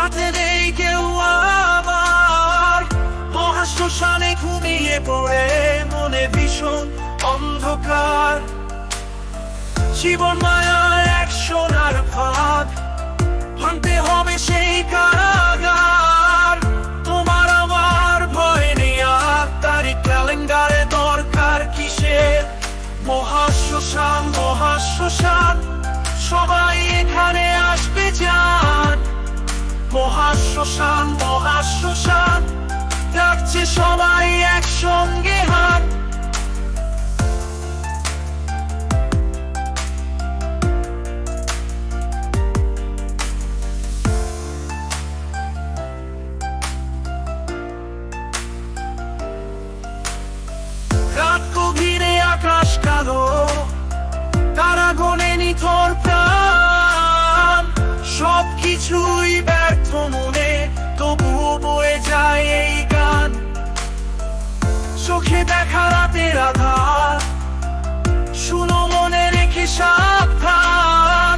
সাথে নেই কেউ আমার। মহাশ্মশানে ঘুমিয়ে পড়ে মনে ভীষণ অন্ধকার। জীবন মায়ার এক সোনার ভাগ, ভাঙতে হবে সেই কারাগার। তোমার আমার ভয় নেই আর, তারই ক্যালেন্ডারে দরকার কিসের? মহাশ্মশান মহাশ্মশান, সবাই এখানে আসবে যান। মহাশ্মশান মহাশ্মশান, ডাকছে সবাই একসঙ্গে হাত। রাত গভীরে আকাশ কালো, তারা গনে নিথর প্রাণ। সবকিছুই ব্যর্থ মনে, তবুও বয়ে যায় এই গান। চোখে দেখা রাতের আধার, শুনো মনে রেখে সাবধান।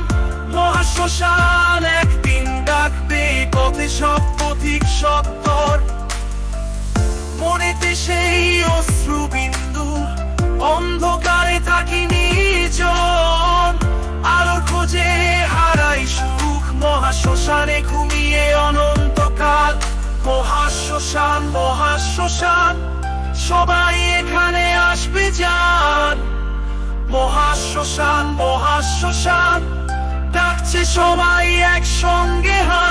মহাশ্মশান একদিন ডাকবে, পথে সব পথিক সত্তর। মনেতে সেই অশ্রুবিন্দু, অন্ধকারে থাকি নির্জন। আলো খোঁজে হারাই সুখ, মহাশ্মশানে ঘুমিয়ে অনন্তকাল। মহাশ্মশান মহাশ্মশান, সবাই এখানে আসবে যান। মহাশ্মশান মহাশ্মশান, ডাকছে সবাই একসঙ্গে হাত।